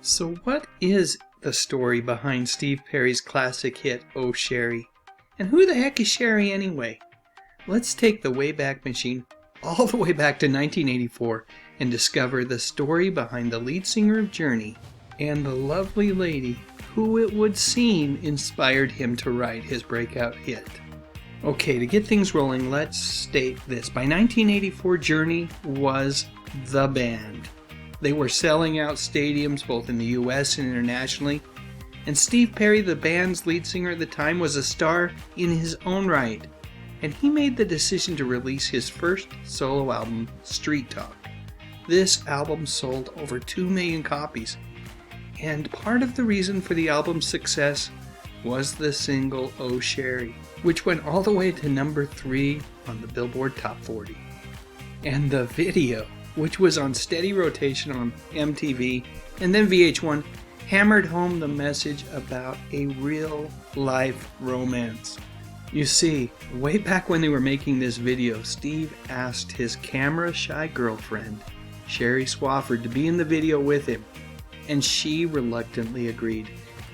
So what is the story behind Steve Perry's classic hit, Oh Sherrie? And who the heck is Sherrie anyway? Let's take the Wayback Machine all the way back to 1984 and discover the story behind the lead singer of Journey and the lovely lady who it would seem inspired him to write his breakout hit. Okay, to get things rolling, let's state this. By 1984, Journey was the band. They were selling out stadiums both in the US and internationally, and Steve Perry, the band's lead singer at the time, was a star in his own right, and he made the decision to release his first solo album, Street Talk. This album sold over 2 million copies, and part of the reason for the album's success was the single Oh Sherrie, which went all the way to number 3 on the Billboard Top 40. And the video, which was on steady rotation on MTV and then VH1, hammered home the message about a real-life romance. You see, way back when they were making this video, Steve asked his camera-shy girlfriend, Sherrie Swafford, to be in the video with him, and she reluctantly agreed.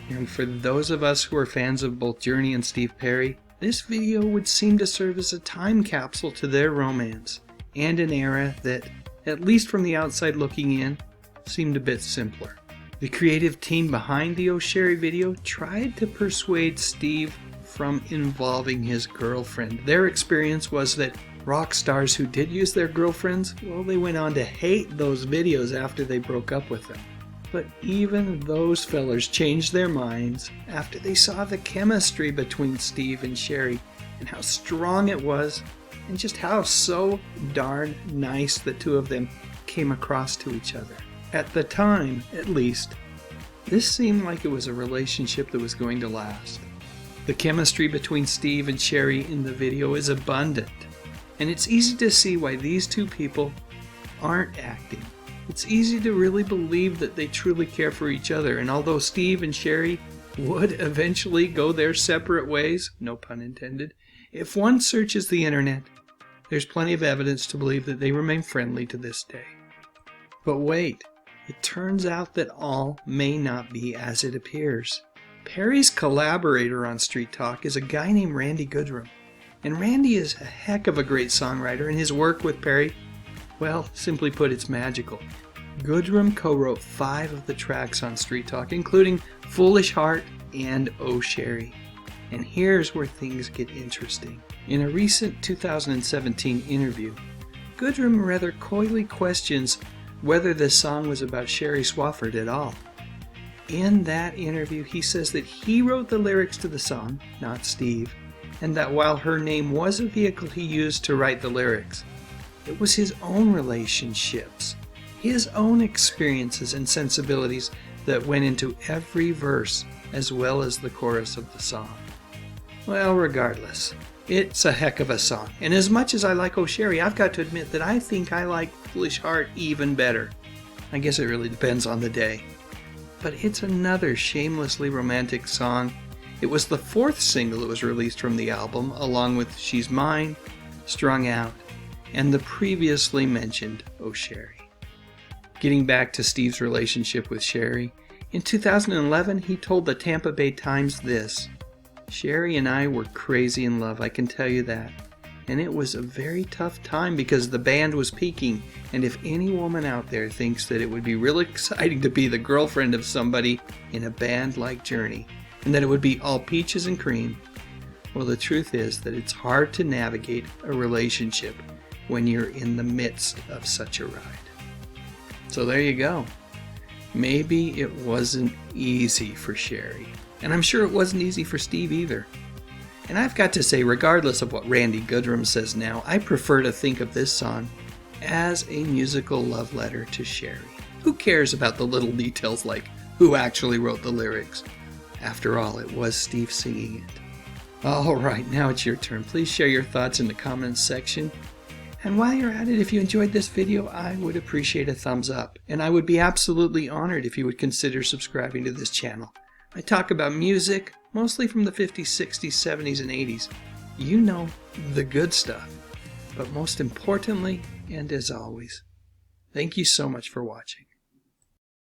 And for those of us who are fans of both Journey and Steve Perry, this video would seem to serve as a time capsule to their romance, and an era that, at least from the outside looking in, seemed a bit simpler. The creative team behind the Oh Sherrie video tried to persuade Steve from involving his girlfriend. Their experience was that rock stars who did use their girlfriends, well, they went on to hate those videos after they broke up with them. But even those fellers changed their minds after they saw the chemistry between Steve and Sherrie and how strong it was and just how so darn nice the two of them came across to each other. At the time, at least, this seemed like it was a relationship that was going to last. The chemistry between Steve and Sherrie in the video is abundant, and it's easy to see why these two people aren't acting. It's easy to really believe that they truly care for each other, and although Steve and Sherrie would eventually go their separate ways, no pun intended, if one searches the internet, there's plenty of evidence to believe that they remain friendly to this day. But wait, it turns out that all may not be as it appears. Perry's collaborator on Street Talk is a guy named Randy Goodrum, and Randy is a heck of a great songwriter, and his work with Perry, well, simply put, it's magical. Goodrum co-wrote 5 of the tracks on Street Talk, including Foolish Heart and Oh Sherrie. And here's where things get interesting. In a recent 2017 interview, Goodrum rather coyly questions whether the song was about Sherrie Swafford at all. In that interview, he says that he wrote the lyrics to the song, not Steve, and that while her name was a vehicle he used to write the lyrics, it was his own relationships, his own experiences and sensibilities that went into every verse as well as the chorus of the song. Well, regardless, it's a heck of a song, and as much as I like Oh Sherrie, I've got to admit that I think I like Foolish Heart even better. I guess it really depends on the day. But it's another shamelessly romantic song. It was the 4th single that was released from the album, along with She's Mine, Strung Out, and the previously mentioned Oh Sherrie. Getting back to Steve's relationship with Sherrie, in 2011 he told the Tampa Bay Times this: Sherrie and I were crazy in love, I can tell you that. And it was a very tough time because the band was peaking, and if any woman out there thinks that it would be really exciting to be the girlfriend of somebody in a band like Journey, and that it would be all peaches and cream, well, the truth is that it's hard to navigate a relationship when you're in the midst of such a ride. So there you go. Maybe it wasn't easy for Sherrie, and I'm sure it wasn't easy for Steve either. And I've got to say, regardless of what Randy Goodrum says now, I prefer to think of this song as a musical love letter to Sherrie. Who cares about the little details like who actually wrote the lyrics? After all, it was Steve singing it. Alright, now it's your turn. Please share your thoughts in the comments section. And while you're at it, if you enjoyed this video, I would appreciate a thumbs up. And I would be absolutely honored if you would consider subscribing to this channel. I talk about music, mostly from the 50s, 60s, 70s, and 80s. You know, the good stuff. But most importantly, and as always, thank you so much for watching.